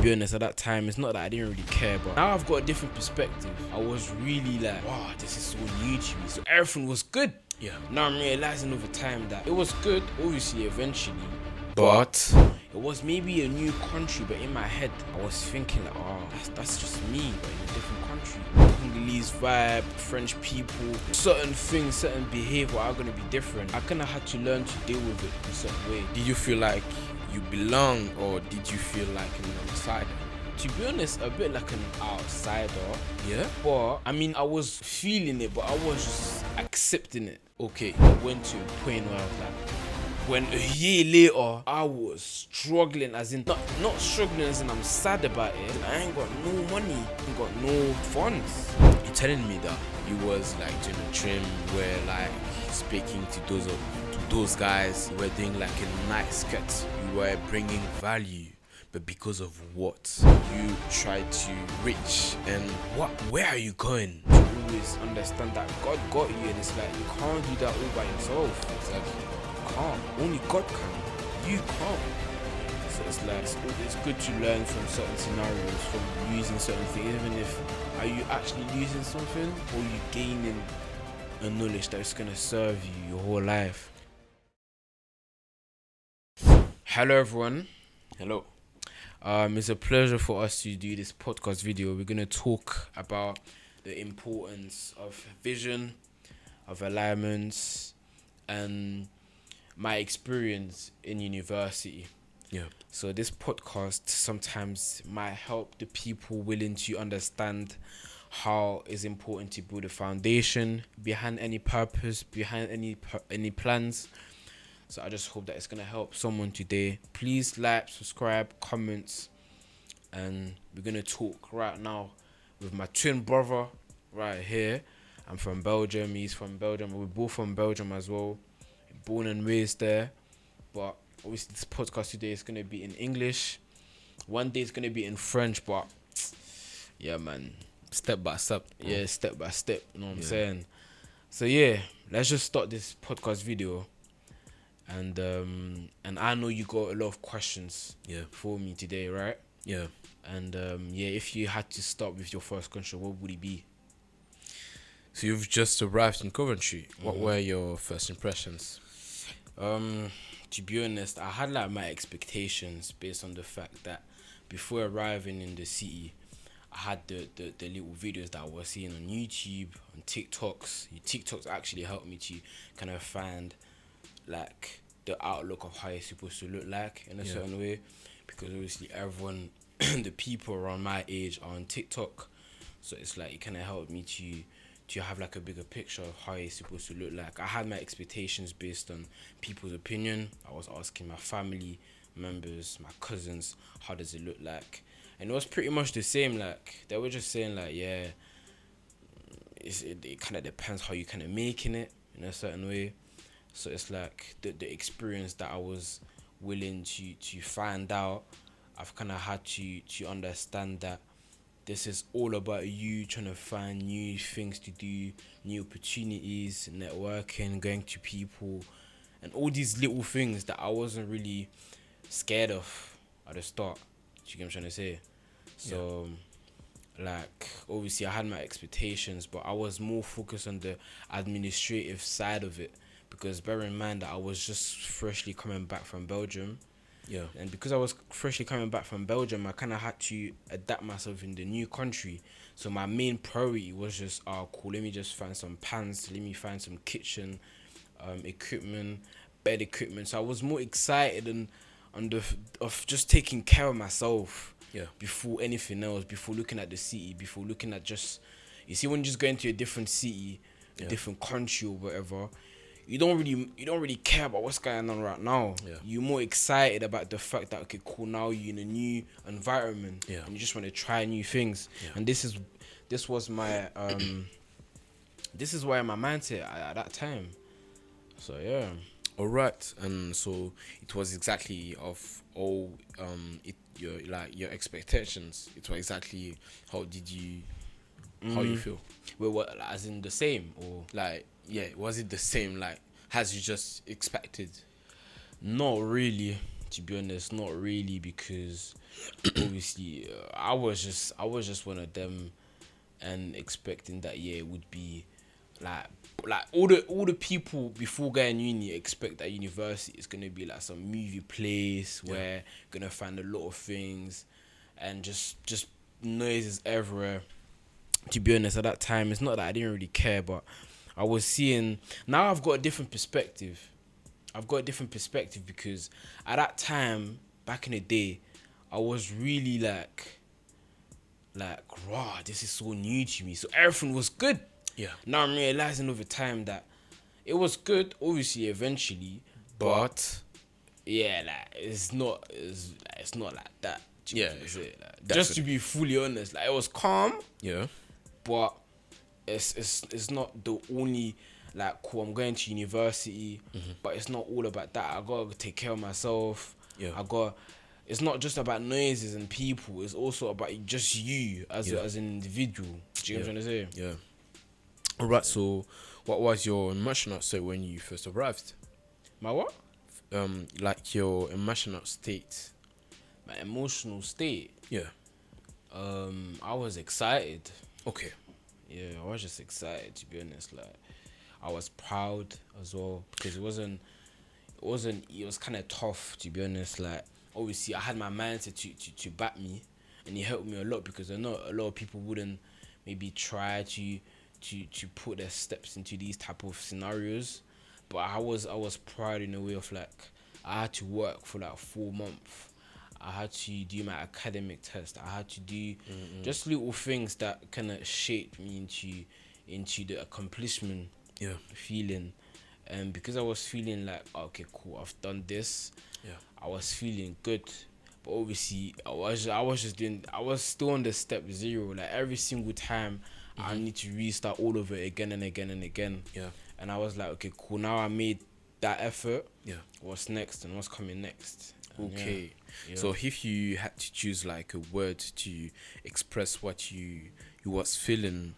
be honest, at that time, it's not that I didn't really care, but now I've got a different perspective. I was really like, wow, this is so new to me. So everything was good. Yeah. Now I'm realizing over time that it was good, obviously, eventually, but it was maybe a new country. But in my head, I was thinking like, oh, that's just me, but in a different country. Congolese vibe, French people, certain things, certain behavior are gonna be different. I kind of had to learn to deal with it in a certain way. Did you feel like you belong, or did you feel like an outsider? To be honest, a bit like an outsider. Yeah. But I mean, I was feeling it, but I was just accepting it. Okay, I went to a point where I was like, when a year later, I was struggling, as in, not struggling as in I'm sad about it. I ain't got no money, I ain't got no funds. You're telling me that you was like doing a trim where like speaking to those guys, you were doing like a nice cut, you were bringing value, but because of what you tried to reach, and where are you going? You always understand that God got you, and it's like you can't do that all by yourself. Exactly. You can't. Only God can. You can't. So it's like it's good to learn from certain scenarios, from using certain things, even if are you actually using something or you gaining a knowledge that's gonna serve you your whole life. Hello everyone. Hello. It's a pleasure for us to do this podcast video. We're gonna talk about the importance of vision, of alignments, and my experience in university. Yeah. So this podcast sometimes might help the people willing to understand how it's important to build a foundation behind any purpose, behind any plans. So I just hope that it's gonna help someone today. Please like, subscribe, comments, and we're gonna talk right now with my twin brother right here. I'm from Belgium, he's from Belgium, we're both from Belgium as well. Born and raised there. But obviously this podcast today is gonna be in English. One day it's gonna be in French, but yeah man. Step by step. Yeah, step by step, you know what I'm saying? So yeah, let's just start this podcast video. And I know you got a lot of questions for me today, right? Yeah. And if you had to start with your first question, what would it be? So you've just arrived in Coventry. What were your first impressions? To be honest, I had like my expectations based on the fact that before arriving in the city, I had the little videos that I was seeing on YouTube, on TikToks. TikToks actually helped me to kind of find like the outlook of how it's supposed to look like in a certain way, because obviously everyone the people around my age are on TikTok, so it's like it kind of helped me to have like a bigger picture of how it's supposed to look like. I had my expectations based on people's opinion. I was asking my family members, my cousins, how does it look like, and it was pretty much the same. Like they were just saying like, yeah, it kind of depends how you kind of making it in a certain way. So it's like the experience that I was willing to find out, I've kind of had to understand that this is all about you trying to find new things to do, new opportunities, networking, going to people, and all these little things that I wasn't really scared of at the start. Do you get what I'm trying to say? So, like, obviously I had my expectations, but I was more focused on the administrative side of it. Because bear in mind that I was just freshly coming back from Belgium. Yeah. And because I was freshly coming back from Belgium, I kind of had to adapt myself in the new country. So my main priority was just, cool, let me just find some pans, let me find some kitchen equipment, bed equipment. So I was more excited of just taking care of myself before anything else, before looking at the city, before looking at just, you see, when you just go into a different city, a different country or whatever, you don't really care about what's going on right now. You're more excited about the fact that, okay, cool, now you're in a new environment and you just want to try new things. And this was my this is why my mindset at that time. So yeah. All right. And so it was exactly of all your expectations. It was exactly how you feel? Well, what, as in the same, or Like, was it the same, like, as you just expected? not really, To be honest, not really, because obviously I was just one of them, and expecting that it would be like all the people before going uni expect that university is gonna be like some movie place where you're gonna find a lot of things and just noises everywhere. To be honest, at that time, it's not that I didn't really care, but I was seeing, now I've got a different perspective. Because at that time, back in the day, I was really like, raw, this is so new to me. So everything was good. Yeah. Now I'm realizing over time that it was good, obviously, eventually, but yeah, like it's not like that. Yeah, Just to be fully honest, like it was calm, Yeah. but it's not the only, like, cool, I'm going to university, but it's not all about that. I gotta take care of myself. Yeah. It's not just about noises and people. It's also about just you as Yeah. as an individual. Do you know what I'm trying to say? Yeah. All right. So, what was your emotional state when you first arrived? My what? Like your emotional state. My emotional state. Yeah. I was excited. Okay. Yeah, I was just excited, to be honest. Like, I was proud as well, because it was kind of tough, to be honest. Like, obviously I had my mindset to back me, and it helped me a lot, because I know a lot of people wouldn't maybe try to put their steps into these type of scenarios, but I was proud in a way of, like, I had to work for like 4 months. I had to do my academic test. I had to do just little things that kind of shaped me into the accomplishment feeling. And because I was feeling like, okay, cool, I've done this. Yeah. I was feeling good. But obviously, I was still on the step zero. Like, every single time, I need to restart all over again and again and again. Yeah. And I was like, okay, cool, now I made that effort. Yeah. What's next and what's coming next? And Okay. yeah. So if you had to choose like a word to express what you was feeling,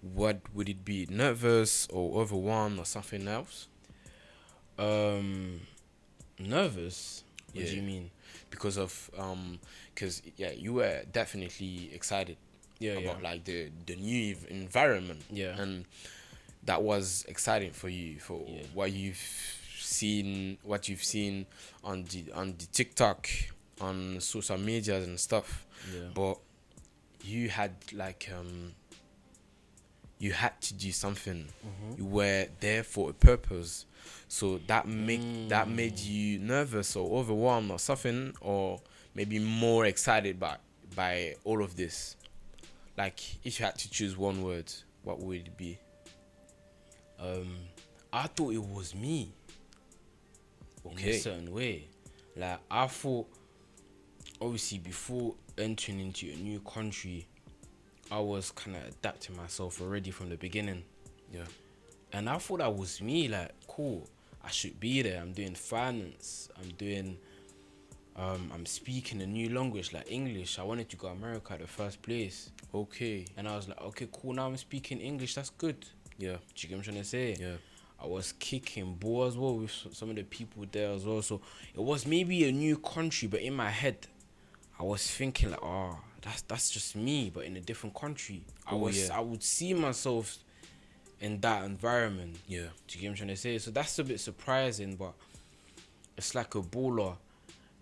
what would it be? Nervous or overwhelmed or something else? Nervous? What do Yeah. you mean? Because of you were definitely excited about like the new environment. Yeah. And that was exciting for you for what you've seen on the TikTok, on social medias and stuff. Yeah. But you had like you had to do something. You were there for a purpose. So that made you nervous or overwhelmed or something, or maybe more excited by all of this. Like, if you had to choose one word, what would it be? I thought it was me. In a Okay. certain way. Like, I thought, obviously, before entering into a new country, I was kind of adapting myself already from the beginning. Yeah. And I thought that was me. Like, cool, I should be there. I'm doing finance. I'm speaking a new language, like English. I wanted to go to America at the first place. Okay. And I was like, okay, cool, now I'm speaking English. That's good. Yeah. Do you get what I'm trying to say? Yeah. I was kicking ball as well with some of the people there as well. So it was maybe a new country, but in my head, I was thinking like, oh, that's just me, but in a different country. I would see myself in that environment. Yeah. Do you get what I'm trying to say? So that's a bit surprising, but it's like a baller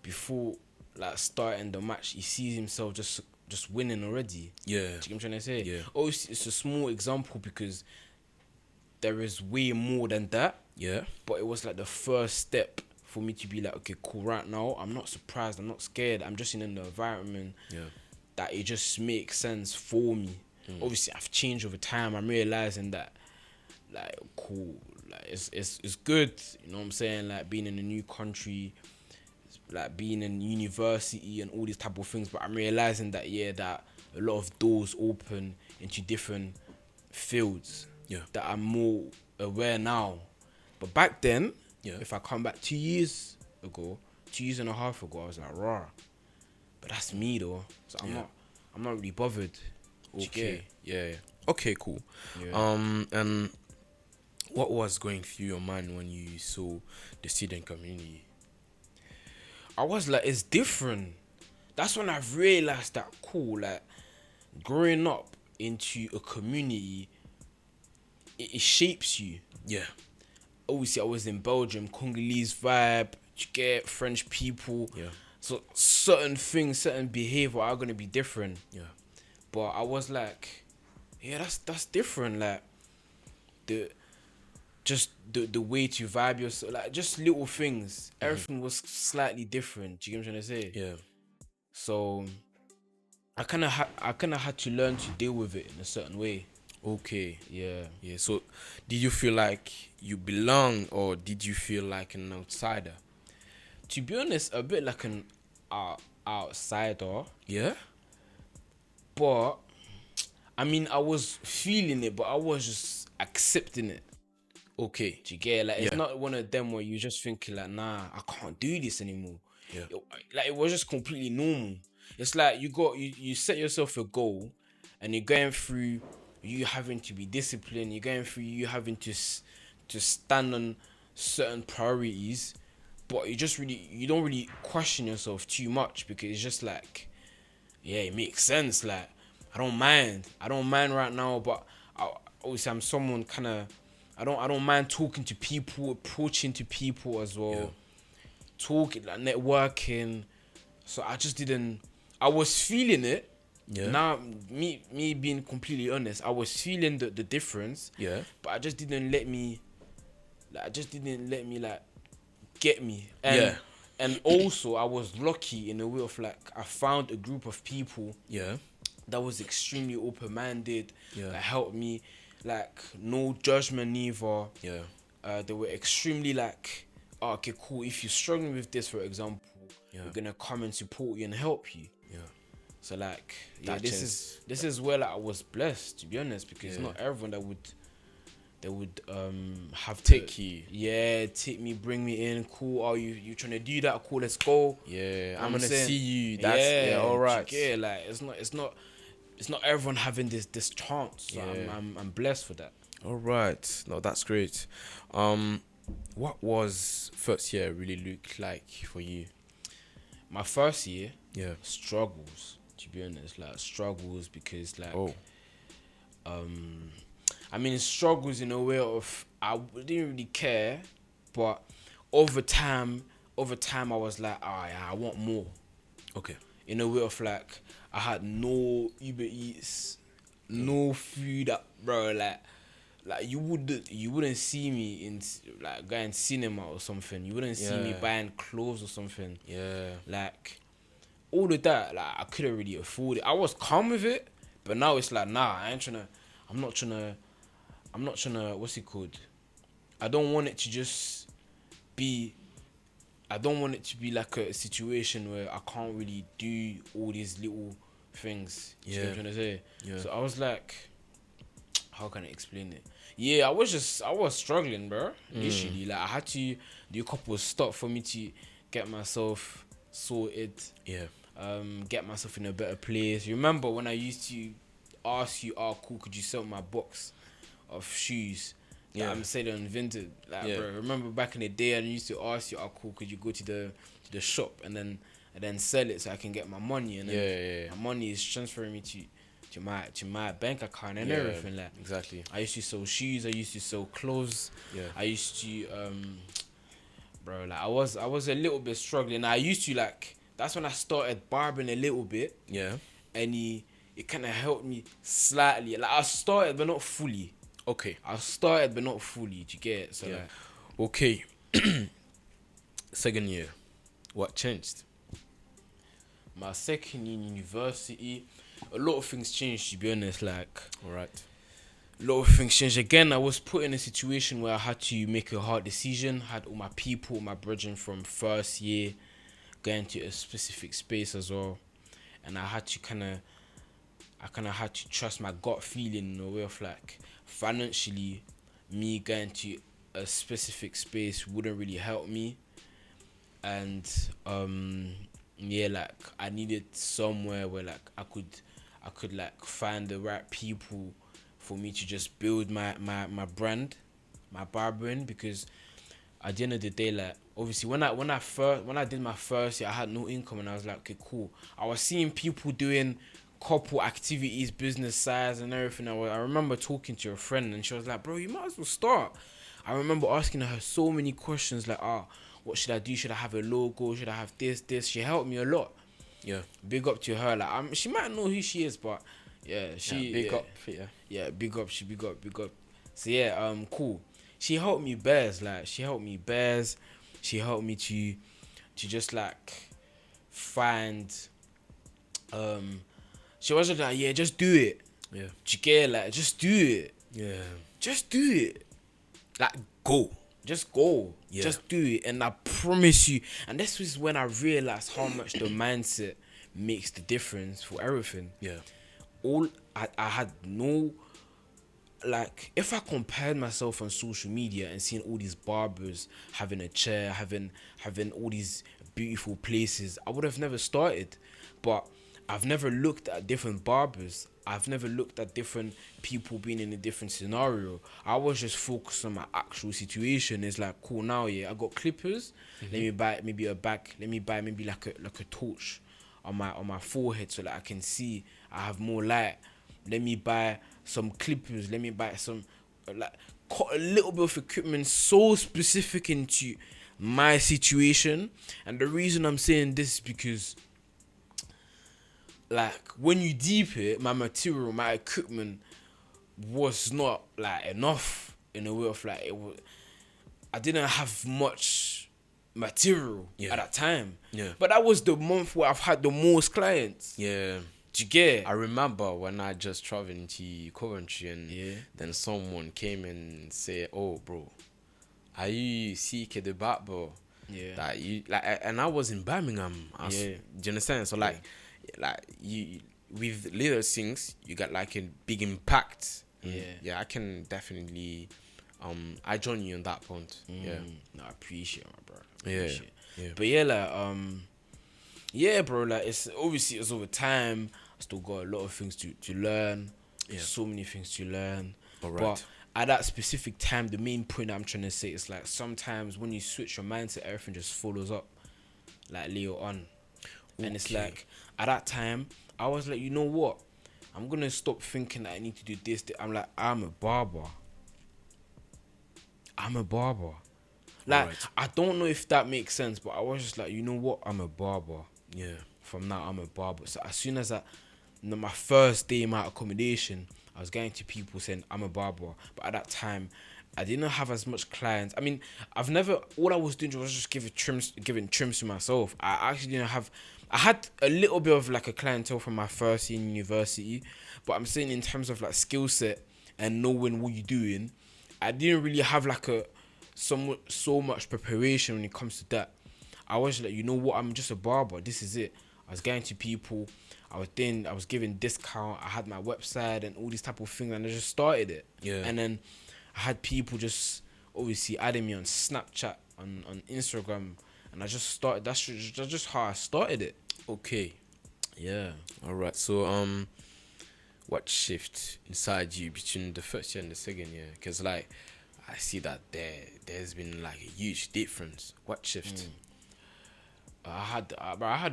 before like starting the match, he sees himself just winning already. Yeah. Do you get what I'm trying to say? Yeah. Obviously, it's a small example because there is way more than that. Yeah. But it was like the first step for me to be like, okay, cool, right now, I'm not surprised, I'm not scared, I'm just in an environment that it just makes sense for me. Obviously, I've changed over time. I'm realizing that, like, cool, like, it's good, you know what I'm saying? Like, being in a new country, like, being in university and all these type of things. But I'm realizing that, that a lot of doors open into different fields that I'm more aware now. But back then, if I come back 2 years ago, 2 years and a half ago, I was like, raw. But that's me though. So I'm not really bothered. Okay. Yeah. Okay, cool. Yeah. And what was going through your mind when you saw the student community? I was like, it's different. That's when I realized that cool, like growing up into a community, it shapes you. Yeah. Obviously, I was in Belgium, Congolese vibe, you get French people. Yeah. So certain things, certain behavior are gonna be different. Yeah. But I was like, yeah, that's different. Like the the way to vibe yourself, like just little things. Everything was slightly different. Do you get what I'm trying to say? Yeah. So I kind of had to learn to deal with it in a certain way. Okay. Yeah. Yeah. So, did you feel like you belong, or did you feel like an outsider? To be honest, a bit like an outsider, Yeah. but I mean, I was feeling it, but I was just accepting it. Okay. Do you get it? Like, it's Yeah. not one of them where you just thinking like, nah, I can't do this anymore. Yeah. Like, it was just completely normal. It's like you set yourself a goal, and you're going through you having to be disciplined. You're going through you having to stand on certain priorities, but you don't really question yourself too much because it's just like, yeah, it makes sense. Like, I don't mind right now, but obviously I'm someone kind of, I don't mind talking to people, approaching to people as well, Yeah. talking, like networking. So I was feeling it. Yeah. Now, me being completely honest, I was feeling the difference. Yeah. But I just didn't let me, like get me. And Yeah. and also I was lucky in a way of like I found a group of people Yeah. that was extremely open-minded, Yeah. that helped me, like no judgment neither. Yeah. They were extremely like, oh, okay, cool. If you're struggling with this, for example, Yeah. we're gonna come and support you and help you. Yeah. So like, yeah, That this is where like, I was blessed, to be honest, because Yeah. not everyone that would have Take to, you. yeah, take me, bring me in. Cool. Oh, you trying to do that? Cool. Let's go. Yeah. I'm I'm gonna saying, see you. That's yeah. All right. Yeah, like it's not everyone having this chance. So Yeah. I'm blessed for that. All right. No, that's great. What was first year really look like for you? My first year, Yeah. struggles. To be honest, like struggles because like, Oh. I mean struggles in a way of I didn't really care, but over time, I was like, oh yeah, I want more. Okay. In a way of like, I had no Uber Eats, no food, bro. Like you wouldn't see me in like going cinema or something. You wouldn't see me Yeah. buying clothes or something. Yeah. Like all of that, like I couldn't really afford it. I was calm with it, but now it's like, nah, I'm not trying to, what's it called? I don't want it to just be, I don't want it to be like a situation where I can't really do all these little things. Do you know what I'm trying to say? Yeah. So I was like, how can I explain it? Yeah, I was struggling, bro. Literally, like I had to do a couple of stuff for me to get myself sorted, Yeah. get myself in a better place. You remember when I used to ask you, oh cool, could you sell my box of shoes that Yeah. I'm selling vintage? Like, Yeah. bro, remember back in the day I used to ask you, oh cool, could you go to the shop and then sell it so I can get my money, and then Yeah. my money is transferring me to my bank account and Yeah. everything. Like, Exactly. I used to sell shoes, I used to sell clothes. Yeah. I used to bro, like I was a little bit struggling. I used to like, that's when I started barbering a little bit, Yeah. and it kind of helped me slightly. Like I started but not fully. Okay. I started but not fully. Do you get it? So Yeah. like, Okay. Second year. What changed? my second year in university, a lot of things changed, to be honest. Like, All right. a lot of things changed. Again, I was put in a situation where I had to make a hard decision. Had all my people, my brethren from first year going to a specific space as well, and I kind of had to trust my gut feeling in a way of like, financially, me going to a specific space wouldn't really help me, and yeah, like I needed somewhere where like I could like find the right people for me to just build my brand, my barbering, because at the end of the day, like obviously when I did my first year, I had no income, and I was like, okay, cool. I was seeing people doing couple activities, business sides and everything. I remember talking to a friend, and she was like, bro, you might as well start. I remember asking her so many questions, like, what should I do? Should I have a logo? Should I have this? She helped me a lot. Yeah. Big up to her. Like, she might know who she is, but yeah, Big up. Yeah. yeah, big up. She big up, big up. So yeah, cool. She helped me bears. Like, she helped me bears. She helped me to just like find. She was just like, yeah, just do it. Yeah. Do you get it? Like, just do it. Yeah. Just do it. Like, go. Just go. Yeah. Just do it. And I promise you. And this was when I realized how much the mindset makes the difference for everything. Yeah. I had no, like, if I compared myself on social media and seeing all these barbers having a chair, having all these beautiful places, I would have never started. But I've never looked at different barbers. I've never looked at different people being in a different scenario. I was just focused on my actual situation. It's like, cool, now, yeah, I got clippers. Let me buy maybe a bag. Let me buy maybe like a torch on my forehead so that I can see. I have more light. Let me buy some clippers. Let me buy some, like, cut a little bit of equipment so specific into my situation. And the reason I'm saying this is because, like, when you deep it, my material, my equipment was not like enough in a way of like I didn't have much material at that time. Yeah. But that was the month where I've had the most clients. Yeah. Do you get it? I remember when I just traveled to Coventry and Yeah. then someone came and said, "Oh, bro, are you CK the barber?" Yeah. That you like, and I was in Birmingham. Do you understand? So like you with little things, you got like a big impact. Yeah, I can definitely. I join you on that point. Yeah. No, I appreciate it, my bro. Yeah. Yeah. But yeah, like yeah, bro, like it's obviously it's over time. I still got a lot of things to learn. Yeah. So many things to learn. Alright. But at that specific time, the main point I'm trying to say is like sometimes when you switch your mindset, everything just follows up like later on. And it's Okay. like at that time, I was like, you know what? I'm gonna stop thinking that I need to do this. I'm like, I'm a barber. Like, Alright. I don't know if that makes sense, but I was just like, you know what? I'm a barber. Yeah. From now, I'm a barber. So as soon as my first day in my accommodation, I was going to people saying I'm a barber. But at that time, I didn't have as much clients. I mean, all I was doing was just giving trims to myself. I actually didn't have, I had a little bit of like a clientele from my first year in university, but I'm saying in terms of like skill set and knowing what you're doing, I didn't really have like so much preparation when it comes to that. I was like, you know what, I'm just a barber. This is it. I was going to people. I was giving discount. I had my website and all these type of things, and I just started it. Yeah. And then I had people just obviously adding me on Snapchat, on Instagram, and I just started. That's just how I started it. Okay. Yeah. All right. So what shift inside you between the first year and the second year? Because like I see that there's been like a huge difference. What shift? I had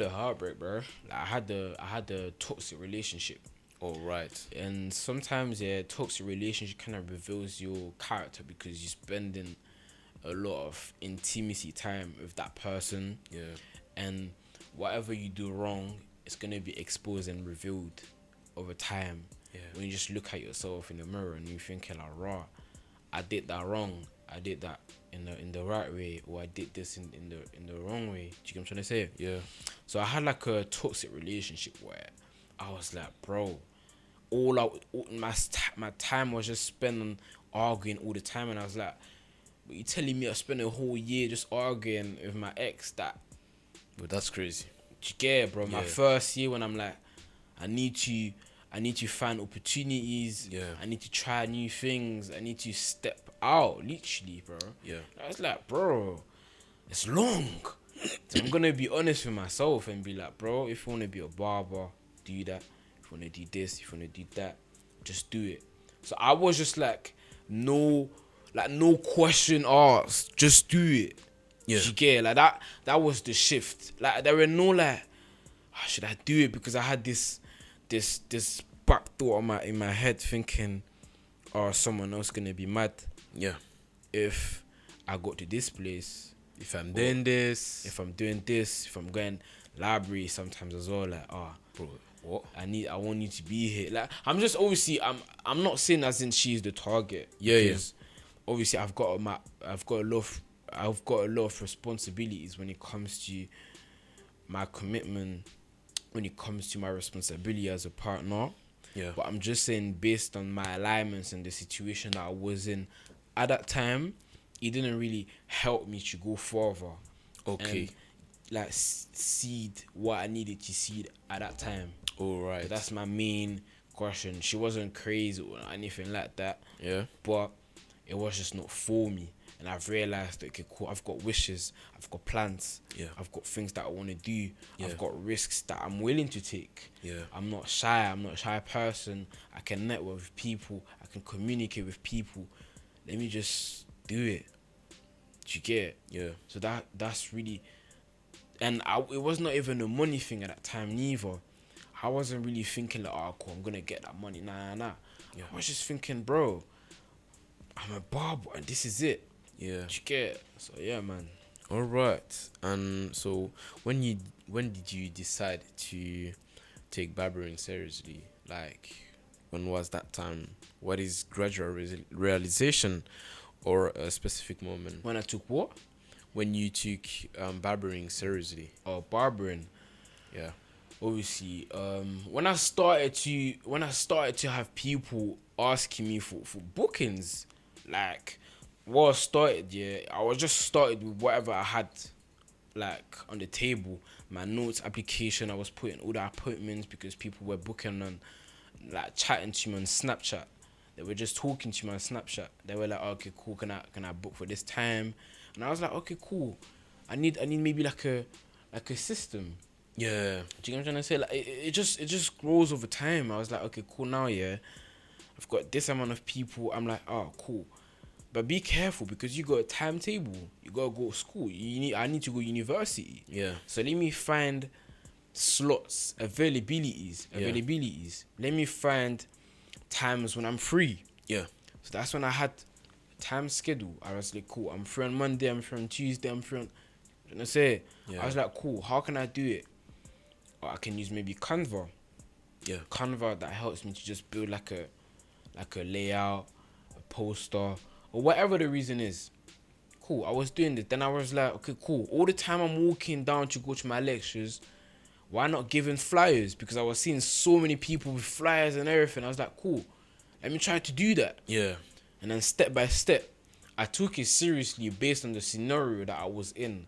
a heartbreak, bro. Like, I had the toxic relationship. All right. And sometimes, yeah, toxic relationship kind of reveals your character because you're spending a lot of intimacy time with that person. Yeah. And whatever you do wrong, it's going to be exposed and revealed over time. Yeah. When you just look at yourself in the mirror and you're thinking like, raw, I did that wrong. I did that in the right way, or I did this in the wrong way. Do you get what I'm trying to say? Yeah. So I had like a toxic relationship where I was like, bro, my time was just spent on arguing all the time, and I was like, but you telling me I spent a whole year just arguing with my ex? That, But that's crazy. do you get it, bro? My Yeah. first year when I'm like, I need to find opportunities. Yeah. I need to try new things. I need to step out, literally, bro. Yeah. I was like, bro, it's long. So I'm gonna be honest with myself and be like, bro, if you wanna be a barber, do that. If you wanna do this, if you wanna do that, just do it. So I was just like, no, like no question asked, just do it. Yeah. You get it? Like that was the shift. Like there were no like, should I do it? Because I had this back thought in my head thinking, oh, someone else gonna be mad Yeah. if I got to this place, If I'm doing this. if I'm doing this, if I'm going library sometimes as well. Like, Bro, what? I want you to be here. Like, I'm just obviously I'm not saying as in she's the target. Yeah, because obviously I've got a lot of responsibilities when it comes to my commitment, when it comes to my responsibility as a partner. Yeah. But I'm just saying, based on my alignments and the situation that I was in at that time, it didn't really help me to go further. Okay. And like seed what I needed to seed at that time. All right. But that's my main question. She wasn't crazy or anything like that. Yeah. But it was just not for me. And I've realized that, okay, cool, I've got wishes, I've got plans, Yeah. I've got things that I want to do, Yeah. I've got risks that I'm willing to take. Yeah. I'm not a shy person. I can network with people, I can communicate with people. Let me just do it. Do you get it? Yeah. So that's really, and it was not even a money thing at that time neither. I wasn't really thinking like, oh, cool, I'm gonna get that money. Nah. Yeah. I was just thinking, bro, I'm a barber and this is it. Yeah. Do you get it? So yeah, man. All right. And so when did you decide to take barbering seriously? Like, when was that time? What is gradual realization or a specific moment When I took what? when you took barbering seriously? Oh, barbering. Yeah. Obviously, when I started to have people asking me for bookings, like, what I started, yeah, I was just started with whatever I had, like, on the table. My notes application, I was putting all the appointments because people were booking on, like, chatting to me on Snapchat. They were just talking to me on Snapchat. They were like, oh, okay, cool, can I book for this time? And I was like, okay, cool. I need maybe like a system. Yeah. Do you get what I'm trying to say? Like, it just grows over time. I was like, okay, cool, now, yeah, I've got this amount of people. I'm like, oh, cool. But be careful because you got a timetable. You gotta go to school. I need to go university. Yeah. So let me find slots, availabilities. Let me find times when I'm free. Yeah. So that's when I had a time schedule. I was like, cool, I'm free on Monday, I'm free on Tuesday, I'm free on... You know what I'm saying? Yeah. I was like, cool, how can I do it? Or I can use maybe Canva. Yeah. Canva that helps me to just build like a layout, a poster, or whatever the reason is. Cool, I was doing this. Then I was like, okay, cool. All the time I'm walking down to go to my lectures, why not giving flyers? Because I was seeing so many people with flyers and everything. I was like, cool, let me try to do that. Yeah. And then step by step, I took it seriously based on the scenario that I was in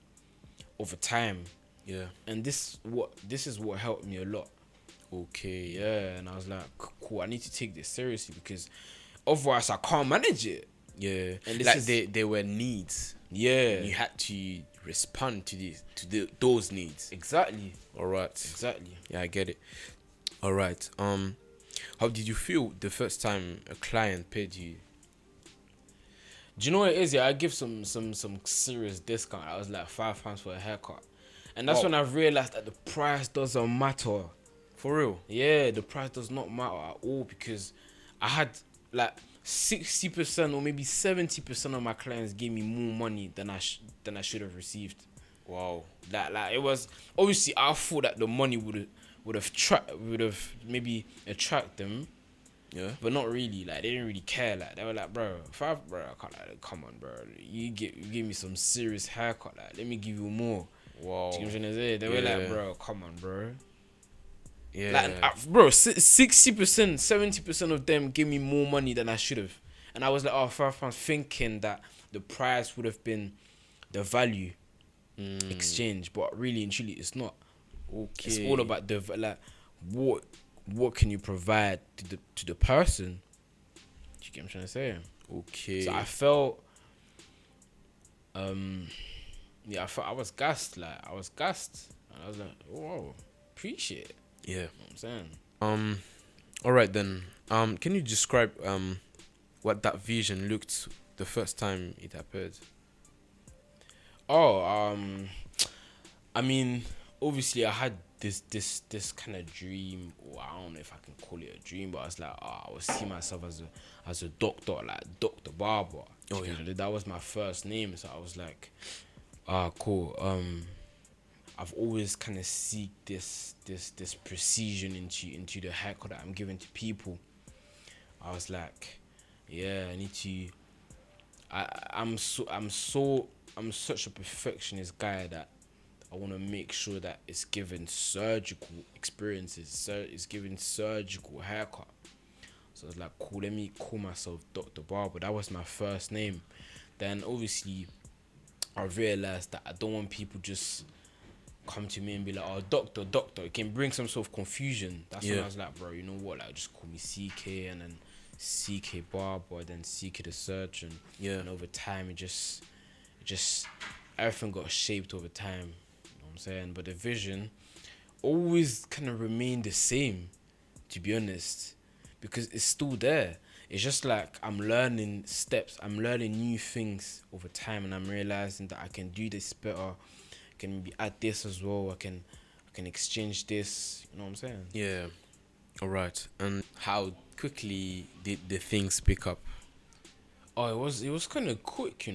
over time. Yeah. And this is what helped me a lot. Okay. Yeah, and I was like, cool, I need to take this seriously because otherwise I can't manage it. Yeah. And this like is- there were needs. Yeah, You had to respond to those needs. exactly. All right. Exactly. Yeah, I get it. All right. How did you feel the first time a client paid you? Do you know what it is? Yeah, I give some serious discount. I was like £5 for a haircut, and that's Oh. when I realized that the price doesn't matter. For real? Yeah, the price does not matter at all because I had like 60% or maybe 70% of my clients gave me more money than I should have received. Wow. Like it was obviously I thought that the money would have maybe attract them. Yeah. But not really. Like they didn't really care. Like they were like, bro, bro, I can't, like, come on, bro. You give me some serious haircut. Like let me give you more. Wow. Do you know what I'm trying to say? They were like, Yeah. bro, come on, bro. Yeah. Like, bro, 60%, 70% of them gave me more money than I should have, and I was like, oh, £5, thinking that the price would have been the value exchange, but really and truly, it's not. Okay. It's all about the like what can you provide to the person. Do you get what I'm trying to say? Okay. So I felt, I was gassed. Like I was gassed, and I was like, whoa, appreciate it. Yeah. You know what I'm saying? All right then. Can you describe what that vision looked The first time it happened. Oh, I mean, obviously, I had this kind of dream. Or I don't know if I can call it a dream, but I was like, I would see myself as a doctor, like Doctor Barber. Oh, yeah. That was my first name, so I was like, cool. I've always kind of seek this precision into the haircut that I'm giving to people. I was like, yeah, I need to. I'm such a perfectionist guy that I want to make sure that it's given surgical experiences, so it's given surgical haircut. So it's like, cool, let me call myself Dr. Barber. That was my first name. Then obviously I realized that I don't want people just come to me and be like, oh, doctor. It can bring some sort of confusion. That's when Yeah. I was like, bro, you know what? Like, just call me CK, and then CK Barber, then CK the surgeon. Yeah. And over time, it just everything got shaped over time. You know what I'm saying? But the vision always kind of remained the same, to be honest, because it's still there. It's just like I'm learning steps, I'm learning new things over time, and I'm realizing that I can do this better. I can maybe add this as well. I can exchange this. You know what I'm saying? Yeah. All right. And how quickly did the things pick up? Oh, it was kind of quick,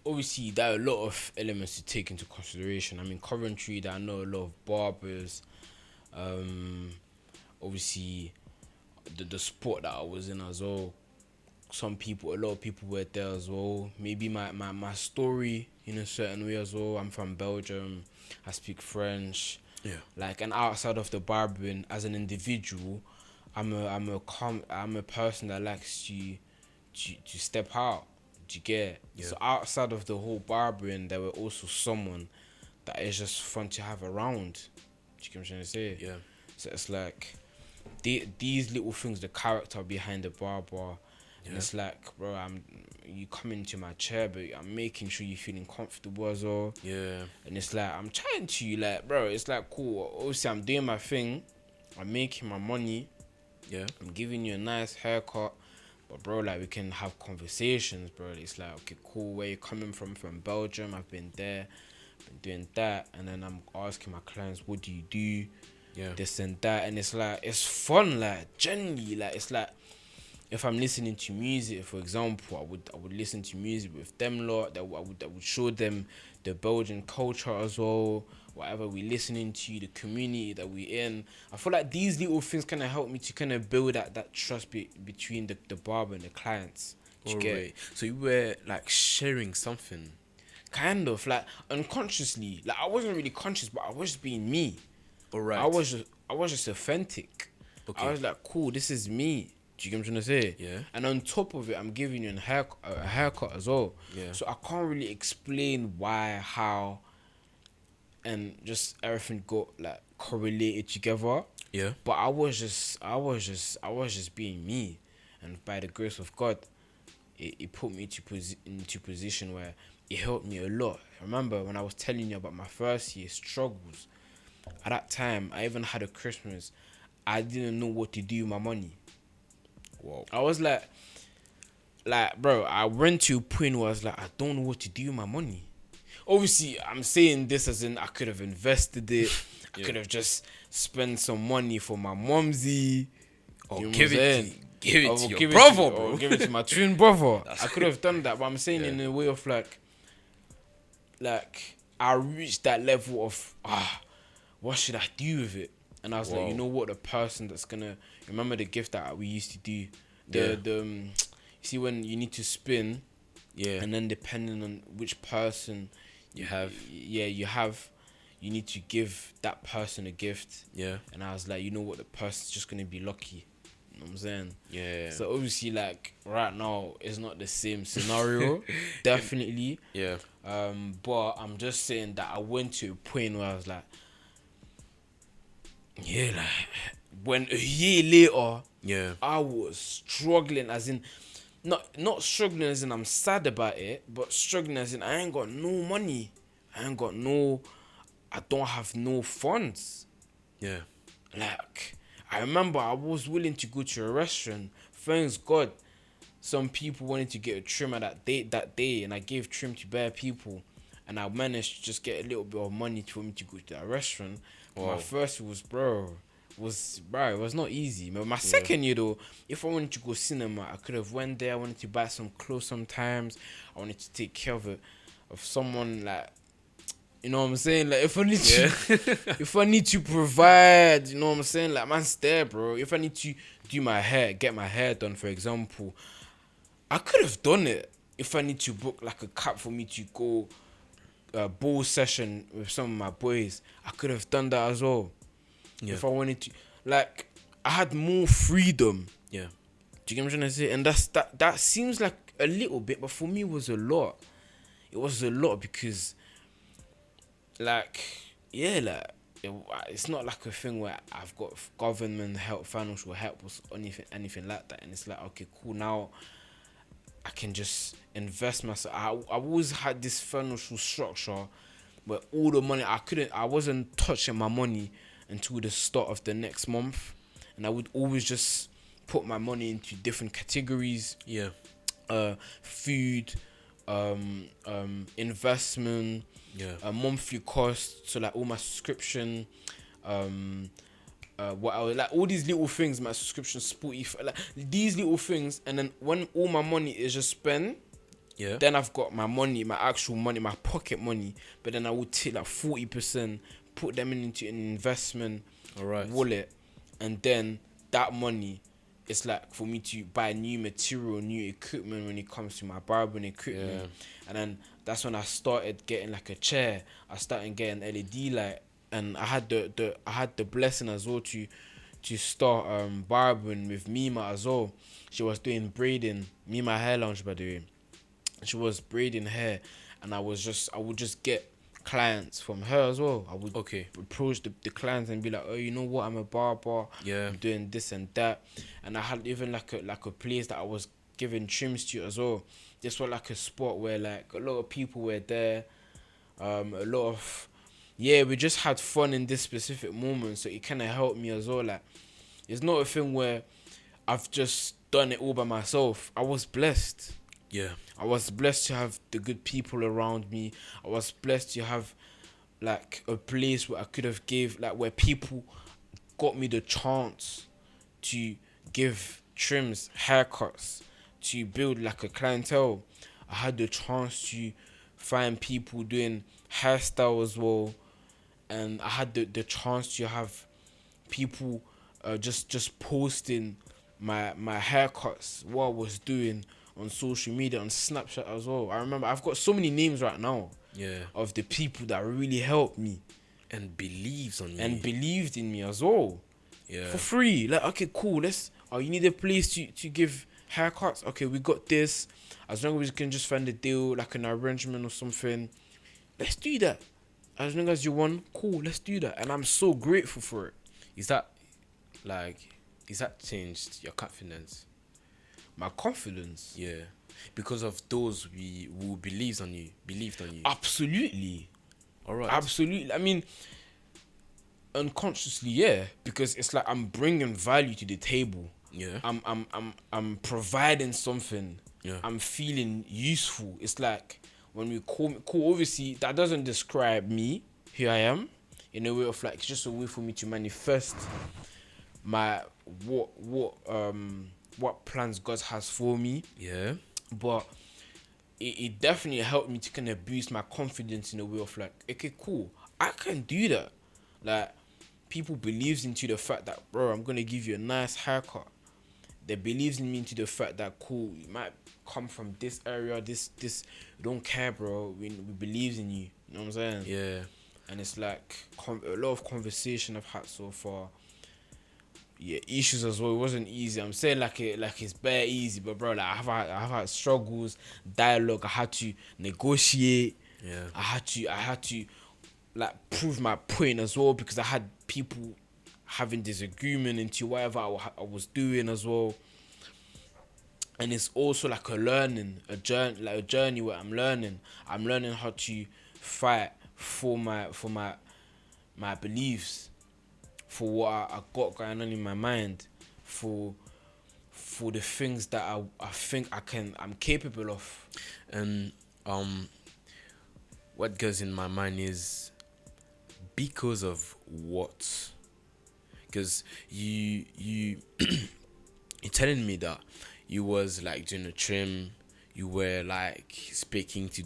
Obviously, there are a lot of elements to take into consideration. I mean, Coventry, there I know a lot of barbers. Um, Obviously, the sport that I was in as well. A lot of people were there as well. Maybe my story in a certain way as well. I'm from Belgium. I speak French. Yeah. Like, and outside of the barbering, as an individual, I'm a person that likes to step out. Do you get? Yeah. So outside of the whole barbering, there were also someone that is just fun to have around. Do you get what I'm trying to say? Yeah. So it's like these little things, the character behind the barber, and Yeah. it's like, bro, you come into my chair, but I'm making sure you're feeling comfortable as well. Yeah. And it's like I'm trying to, like, bro, it's like, cool. Obviously, I'm doing my thing. I'm making my money. Yeah. I'm giving you a nice haircut. But bro, like, we can have conversations, bro. It's like, okay, cool, where you coming from? From Belgium. I've been there, been doing that, and then I'm asking my clients, what do you do? Yeah. This and that, and it's like, it's fun, like, genuinely, like, it's like, if I'm listening to music, for example, I would listen to music with them lot. That I would show them the Belgian culture as well. Whatever we listening to, the community that we in. I feel like these little things kind of help me to kind of build that trust between the barber and the clients. Do you get? Alright. So you were like sharing something. Kind of like unconsciously. Like, I wasn't really conscious, but I was just being me. Alright. I was just authentic. Okay. I was like, cool, this is me. Do you get what I'm trying to say? Yeah. And on top of it, I'm giving you a haircut as well. Yeah. So I can't really explain why, how, and just everything got like correlated together. Yeah. But I was just being me, and by the grace of God, it put me into position where it helped me a lot. I remember when I was telling you about my first year struggles. At that time, I even had a Christmas. I didn't know what to do with my money. Wow. I was like, bro, I went to a point where I was like, I don't know what to do with my money. Obviously, I'm saying this as in I could have invested it. I could have just spent some money for my momsy. Or You know give what I'm it saying? give it Or to give your it brother, or bro. give it to my twin brother. I could have done that, but I'm saying Yeah. in a way of like I reached that level of what should I do with it? And I was like, Wow. you know what, the person that's gonna remember the gift that we used to do. Yeah. You see when you need to spin, Yeah. and then depending on which person You have. you need to give that person a gift. Yeah. And I was like, you know what, the person's just gonna be lucky. You know what I'm saying? Yeah. So obviously, like, right now, it's not the same scenario, definitely. Yeah. But I'm just saying that I went to a point where I was like, yeah, like, when a year later, Yeah. I was struggling, as in, not struggling as in I'm sad about it, but struggling as in I ain't got no money, I don't have no funds. Yeah. Like, I remember I was willing to go to a restaurant. Thanks God, some people wanted to get a trimmer that day, and I gave trim to bare people, and I managed to just get a little bit of money for me to go to that restaurant. My Wow. first it was not easy. But my Yeah. second year though, if I wanted to go cinema, I could have went there. I wanted to buy some clothes sometimes. I wanted to take care of someone, like, you know what I'm saying? Like, if I need to, if I need to provide, you know what I'm saying? Like, man's there, bro. If I need to do my hair, get my hair done, for example, I could have done it. If I need to book like a cab for me to go a ball session with some of my boys, I could have done that as well. Yeah. If I wanted to, like, I had more freedom. Yeah. Do you get what I'm trying to say? And that seems like a little bit, but for me it was a lot. It was a lot because, like, yeah, like, it's not like a thing where I've got government help, financial help, or anything like that. And it's like, okay, cool, now I can just invest myself. I've always had this financial structure where all the money, I wasn't touching my money until the start of the next month. And I would always just put my money into different categories. Yeah. Food, investment, Yeah. monthly cost, so like all my subscription, what I was like, all these little things, my subscription, Spotify, like these little things. And then when all my money is just spent, Yeah. then I've got my money, my actual money, my pocket money. But then I would take like 40%, put them into an investment Alright. wallet, and then that money, it's like for me to buy new material, new equipment when it comes to my barbering equipment. Yeah. And then that's when I started getting like a chair. I started getting LED light, and I had the blessing as well to start barbering with Mima as well. She was doing braiding, Mima Hair Lounge, by the way. She was braiding hair, and I would just get clients from her as well. I would Okay. approach the clients and be like, oh, you know what, I'm a barber. Yeah. I'm doing this and that. And I had even like a place that I was giving trims to as well. This was like a spot where like a lot of people were there. A lot of, yeah, we just had fun in this specific moment. So it kind of helped me as well. Like, it's not a thing where I've just done it all by myself. I was blessed. Yeah. I was blessed to have the good people around me. I was blessed to have like a place where I could have gave, like, where people got me the chance to give trims, haircuts, to build like a clientele. I had the chance to find people doing hairstyle as well, and I had the chance to have people just posting my haircuts, what I was doing on social media, on Snapchat as well. I remember I've got so many names right now Yeah. of the people that really helped me And believes on you. and believed in me as well. Yeah. For free. Like, okay, cool, you need a place to give haircuts? Okay, we got this. As long as we can just find a deal, like an arrangement or something, let's do that. As long as you want, cool, let's do that. And I'm so grateful for it. Is that changed your confidence? My confidence. Yeah. Because of those who believed on you. Absolutely. Alright. Absolutely. I mean, unconsciously, yeah, because it's like I'm bringing value to the table. Yeah. I'm providing something. Yeah. I'm feeling useful. It's like when we call me cool. Obviously, that doesn't describe me, who I am, in a way of like, it's just a way for me to manifest my what plans God has for me. Yeah. But it definitely helped me to kind of boost my confidence in a way of like, okay, cool, I can do that. Like, people believes into the fact that, bro, I'm gonna give you a nice haircut. They believes in me into the fact that, cool, you might come from this area, this we don't care, bro. We believes in you. You know what I'm saying? Yeah. And it's like a lot of conversation I've had so far. Yeah, issues as well. It wasn't easy. I'm saying like it's bare easy, but bro, like I've had struggles, dialogue. I had to negotiate. Yeah. I had to like prove my point as well, because I had people having disagreement into whatever I was doing as well. And it's also like a journey where I'm learning how to fight for my beliefs, for what I got going on in my mind, for for the things that I think I'm capable of. And what goes in my mind is because of what? Because you you're telling me that you was like doing a trim, you were like speaking to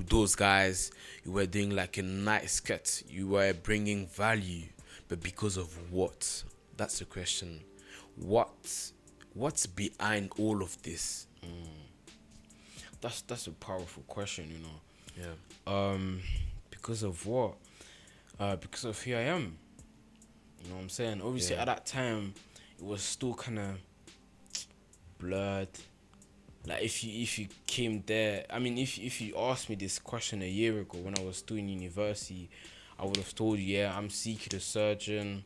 those guys, you were doing like a nice cut, you were bringing value, but because of what? That's the question. What's behind all of this? That's a powerful question, you know. Yeah. Because of what? Because of who I am. You know what I'm saying? Obviously, Yeah. at that time, it was still kind of blurred. Like if you came there, I mean, if you asked me this question a year ago when I was still in university, I would have told you, yeah, I'm seeking a surgeon,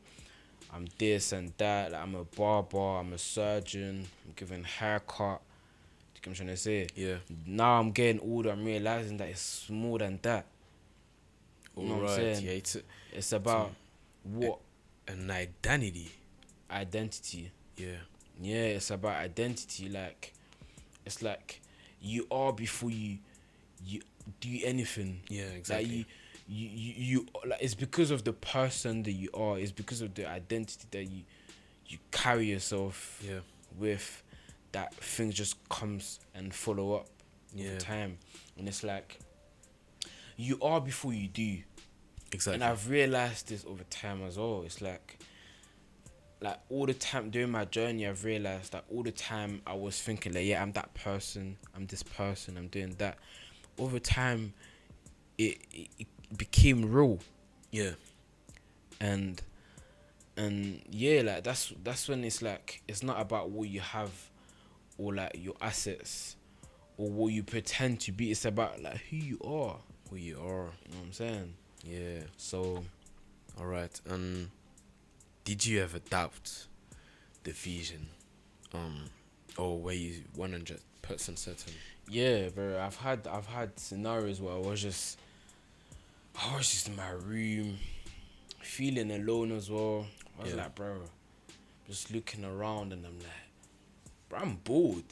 I'm this and that, like, I'm a barber, I'm a surgeon, I'm giving haircut. You know what I'm trying to say? Yeah. Now I'm getting older, I'm realizing that it's more than that. You know what I'm Alright. saying? Yeah. It's about what An identity. identity. Yeah. Yeah, it's about identity. Like, it's like you are before you do anything. Yeah. Like Exactly. you like, it's because of the person that you are. It's because of the identity that you carry yourself Yeah. with, that things just comes and follow up Yeah. over time. And it's like you are before you do. Exactly. And I've realized this over time as well. It's like all the time during my journey, I've realized that all the time I was thinking like, yeah, I'm that person, I'm this person, I'm doing that. Over time, it became real, Yeah. and yeah, like that's when it's like it's not about what you have or like your assets or what you pretend to be. It's about like who you are. Who you are. You know what I'm saying? Yeah. So All right. Did you ever doubt the vision? Or were you 100% certain? yeah, bro. I've had scenarios where I was just in my room, feeling alone as well. I was Yeah. like, bro, just looking around, and I'm like, bro, I'm bored.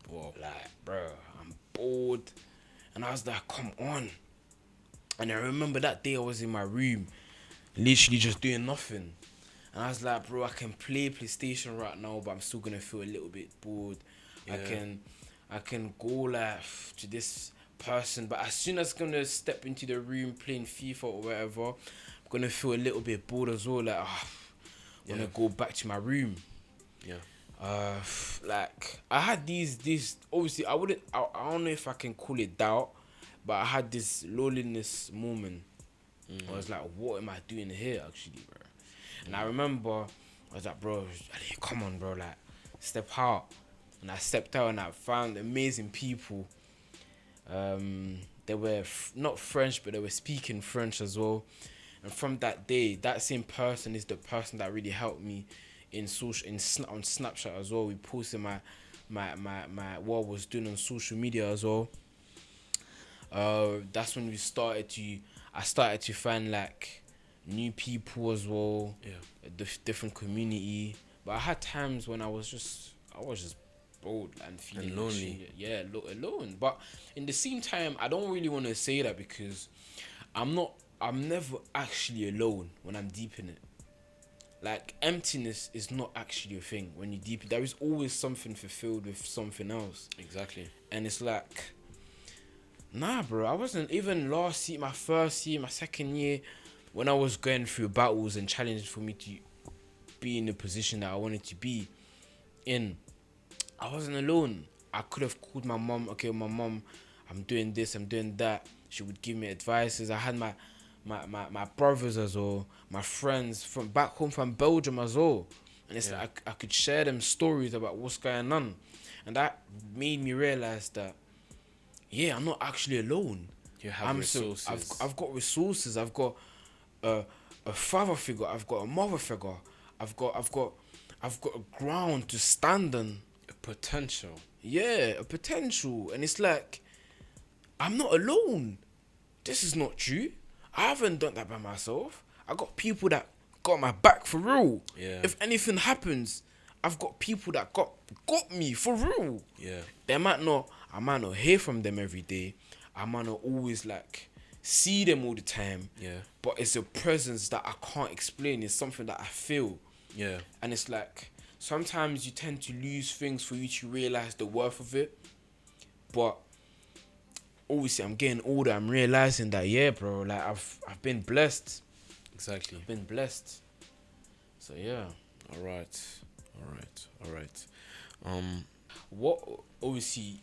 Wow. Like, bro, I'm bored. And I was like, come on. And I remember that day I was in my room, literally just doing nothing. And I was like, bro, I can play PlayStation right now, but I'm still gonna feel a little bit bored. Yeah. I can go like to this person, but as soon as I'm gonna step into the room playing FIFA or whatever, I'm gonna feel a little bit bored as well. Like, I wanna Yeah. go back to my room. Yeah. Like I had these obviously I don't know if I can call it doubt, but I had this loneliness moment. I was like, what am I doing here actually, bro? And I remember I was like, bro, Ali, come on, bro, like step out. And I stepped out and I found amazing people. They were not French, but they were speaking French as well. And from that day, that same person is the person that really helped me in social, on Snapchat as well. We posted my what I was doing on social media as well. That's when I started to find like new people as well. Yeah. A different community. But I had times when I was just bored and feeling And lonely. alone. But in the same time, I don't really want to say that because I'm never actually alone when I'm deep in it. Like, emptiness is not actually a thing when you're deep. There is always something fulfilled with something else. Exactly. And it's like, nah, bro, I wasn't even last year, my first year, my second year, when I was going through battles and challenges for me to be in the position that I wanted to be in. I wasn't alone. I could have called my mom. Okay, my mom, I'm doing this, I'm doing that. She would give me advices. I had my brothers as well, my friends from back home from Belgium as well. And it's like I could share them stories about what's going on. And that made me realize that, yeah, I'm not actually alone. You have resources. I've got resources. I've got a father figure. I've got a mother figure. I've got a ground to stand on. a potential. Yeah, a potential. And it's like, I'm not alone. This is not true. I haven't done that by myself. I got people that got my back for real. Yeah. If anything happens, I've got people that got me for real. Yeah. I might not hear from them every day. I might not always like see them all the time. Yeah. But it's a presence that I can't explain. It's something that I feel. Yeah. And it's like sometimes you tend to lose things for you to realize the worth of it. But obviously I'm getting older. I'm realizing that bro, like I've been blessed. Exactly. I've been blessed. So yeah. All right. All right. What obviously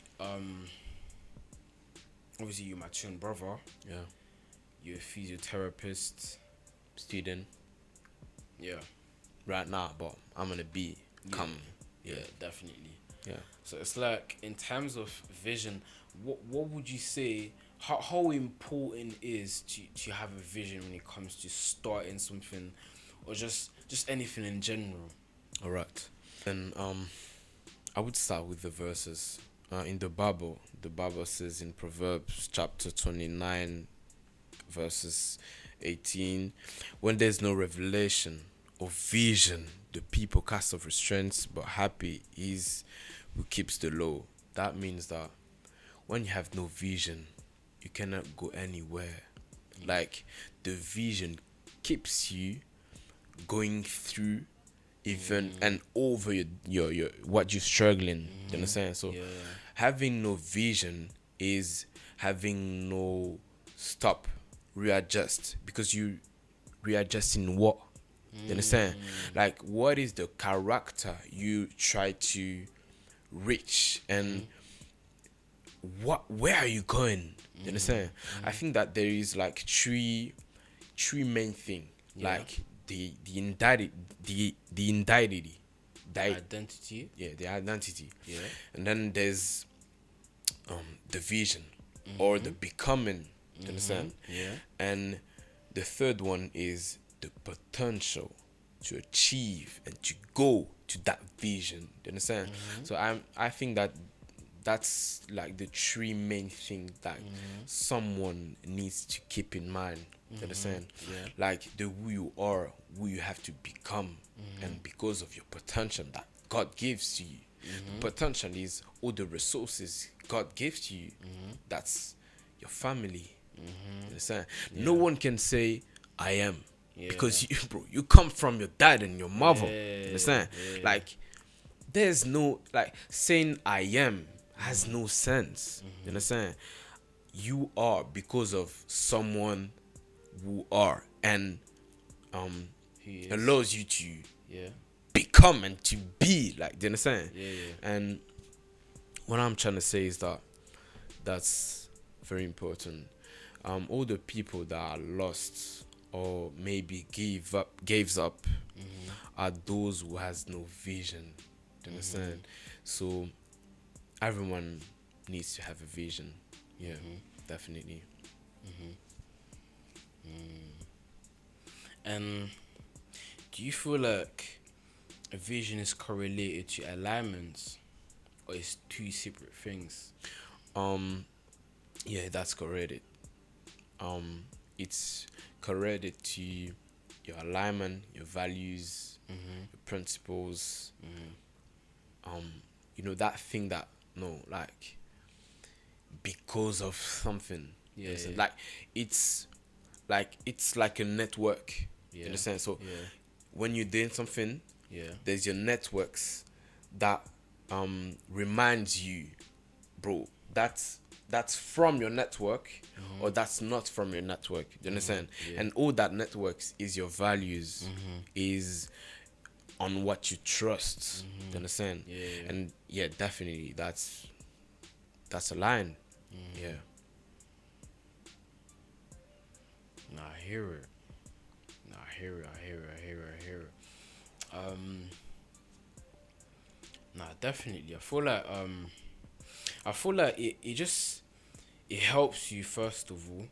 you're my twin brother. Yeah. You're a physiotherapist. Student Yeah. right now, but I'm gonna be come. Yeah, definitely. Yeah. So it's like in terms of vision, what would you say? How important is to have a vision when it comes to starting something, or just anything in general? All right. Then I would start with the verses. In the Bible says in Proverbs chapter 29, verses 18, when there's no revelation or vision, the people cast off restraints, but happy is who keeps the law. That means that when you have no vision, you cannot go anywhere. Like the vision keeps you going through even and over your what you're struggling. You understand? So having no vision is having no stop, readjust, because you readjusting what? You understand? Like what is the character you try to reach, and where are you going? You understand? I think that there is like three main thing. Like the indicted the indictity. Identity. Yeah, the identity. Yeah. And then there's the vision or the becoming. You understand? Yeah. And the third one is the potential to achieve and to go to that vision. You understand? So I think that that's like the three main things that someone needs to keep in mind. You understand? Yeah. Like the who you are, who you have to become, and because of your potential that God gives to you. The potential is all the resources God gives to you. That's your family. You understand? No one can say I am, because you come from your dad and your mother. You understand? Like there's no, like, saying I am has no sense. You understand? You are because of someone who are, and allows you to become and to be, like, do you understand? And what I'm trying to say is that that's very important. All the people that are lost or maybe gave up are those who has no vision. Do you understand? So everyone needs to have a vision. Yeah, definitely. And do you feel like a vision is correlated to alignments, or it's two separate things? Yeah, that's correct. It's correlated to your alignment, your values, your principles. You know, that thing that, no, like, because of something. Like it's like a network. You understand? So when you're doing something, there's your networks that reminds you, bro, that's from your network, or that's not from your network. You understand? And all that networks is your values, is on what you trust. You understand? And definitely that's a line. Nah, I hear it. I hear it. Nah, definitely. I feel like it helps you first of all,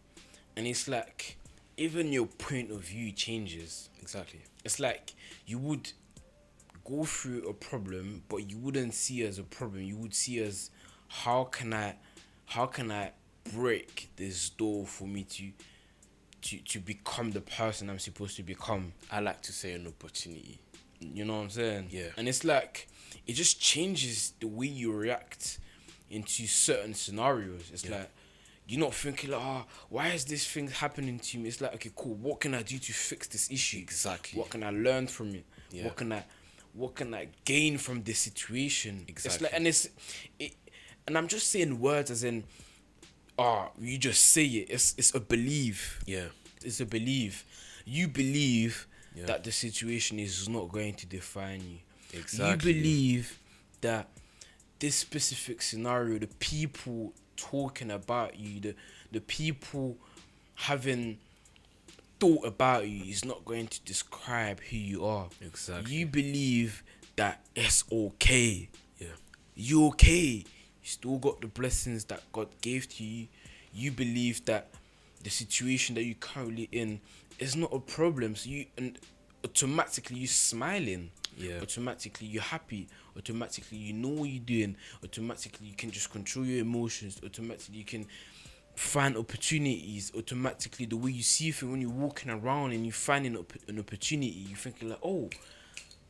and it's like even your point of view changes. Exactly. It's like you would go through a problem, but you wouldn't see it as a problem. You would see it as how can I break this door for me to become the person I'm supposed to become. I like to say an opportunity. You know what I'm saying? Yeah. And it's like it just changes the way you react into certain scenarios. It's like you're not thinking like, oh, why is this thing happening to me? It's like, okay, cool. What can I do to fix this issue? Exactly. What can I learn from it? Yeah. What can I gain from this situation? It's Exactly. like, and I'm just saying words as in, you just say it. It's a belief. Yeah. It's a belief. You believe Yeah. that the situation is not going to define you. Exactly. You believe that this specific scenario, the people talking about you, the people having thought about you is not going to describe who you are. Exactly. You believe that it's okay. Yeah. You're okay. You still got the blessings that God gave to you. You believe that the situation that you're currently in is not a problem. So and automatically you smiling. Yeah. Automatically you're happy. Automatically you know what you're doing. Automatically you can just control your emotions. Automatically you can find opportunities. Automatically the way you see things when you're walking around and you find an opportunity, you're thinking like, oh,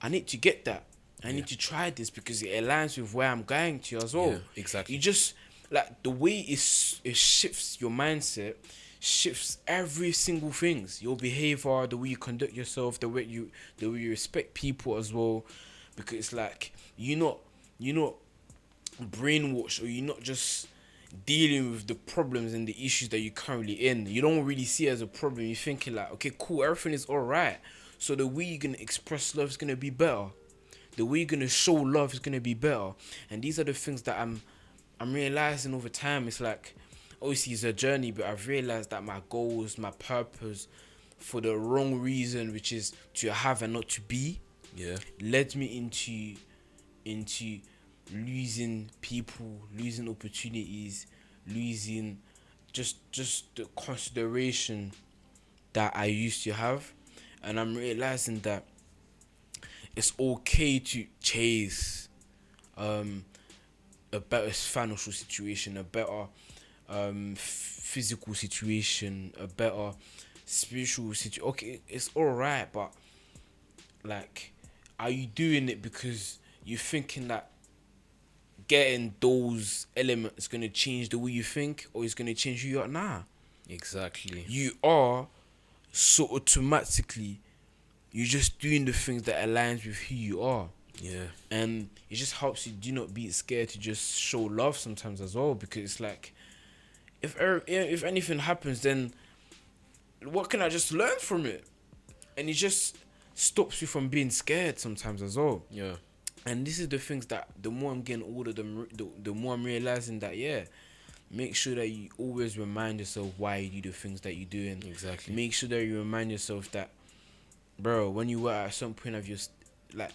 I need to get that. I need to try this because it aligns with where I'm going to as well. Yeah, exactly. You just like the way it shifts your mindset, shifts every single things. Your behavior, the way you conduct yourself, the way you respect people as well. Because it's like you're not brainwashed, or you're not just dealing with the problems and the issues that you're currently in. You don't really see it as a problem. You're thinking like, okay, cool, everything is alright. So the way you're gonna express love is gonna be better. The way you're gonna show love is gonna be better. And these are the things that I'm realizing over time. It's like, obviously it's a journey, but I've realized that my goals, my purpose, for the wrong reason, which is to have and not to be, led me into losing people, losing opportunities, losing just the consideration that I used to have. And I'm realizing that it's okay to chase a better financial situation, a better physical situation, a better spiritual situation. Okay, it's alright, but like, are you doing it because you're thinking that getting those elements is gonna change the way you think, or it's gonna change who you are? Nah. Exactly. You are, so automatically you're just doing the things that aligns with who you are. Yeah. And it just helps you do not be scared to just show love sometimes as well, because it's like, if anything happens, then what can I just learn from it? And it just stops you from being scared sometimes as well. Yeah. And this is the things that the more I'm getting older, the more I'm realizing that, make sure that you always remind yourself why you do the things that you're doing. Exactly. Make sure that you remind yourself that, bro, when you were at some point of your, like,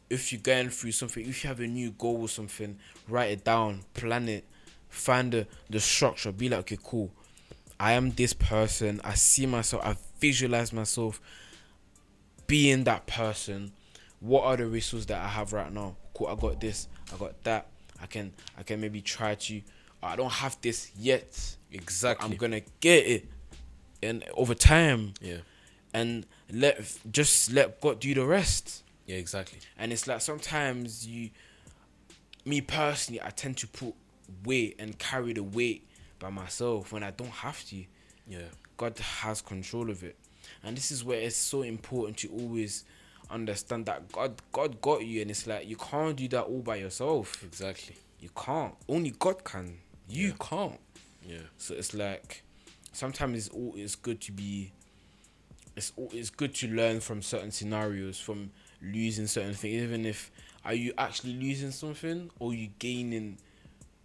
if you're going through something, if you have a new goal or something, write it down, plan it, find the structure, be like, okay, cool, I am this person, I see myself, I visualize myself being that person. What are the resources that I have right now? Cool, I got this, I got that. I can maybe try to. I don't have this yet. Exactly. I'm gonna get it, and over time. Yeah. And let God do the rest. Yeah. Exactly. And it's like sometimes me personally, I tend to put weight and carry the weight by myself when I don't have to. Yeah. God has control of it, and this is where it's so important to always understand that God got you, and it's like you can't do that all by yourself. Exactly. You can't. Only God can. You can't. Yeah. So it's like sometimes it's good to be. It's good to learn from certain scenarios, from losing certain things. Even if, are you actually losing something, or you gaining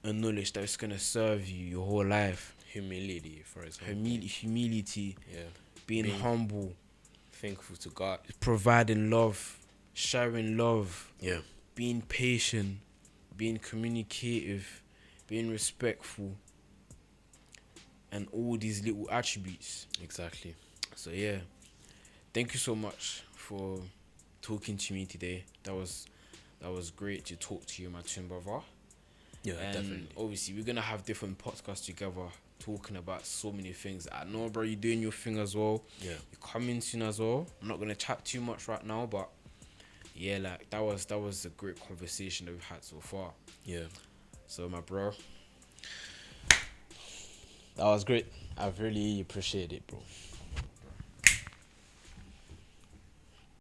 a knowledge that's gonna serve you your whole life? Humility, for example. Humility. Yeah. Being humble. Thankful to God. Providing love. Sharing love. Yeah. Being patient. Being communicative. Being respectful. And all these little attributes. Exactly. So thank you so much for talking to me today. That was great to talk to you, my twin brother. Yeah, And definitely. obviously we're gonna have different podcasts together, talking about so many things. I know, bro, you're doing your thing as well. Yeah. You're coming soon as well. I'm not gonna chat too much right now, but yeah, like that was a great conversation that we've had so far. Yeah. So my bro, that was great. I've really appreciated it, bro.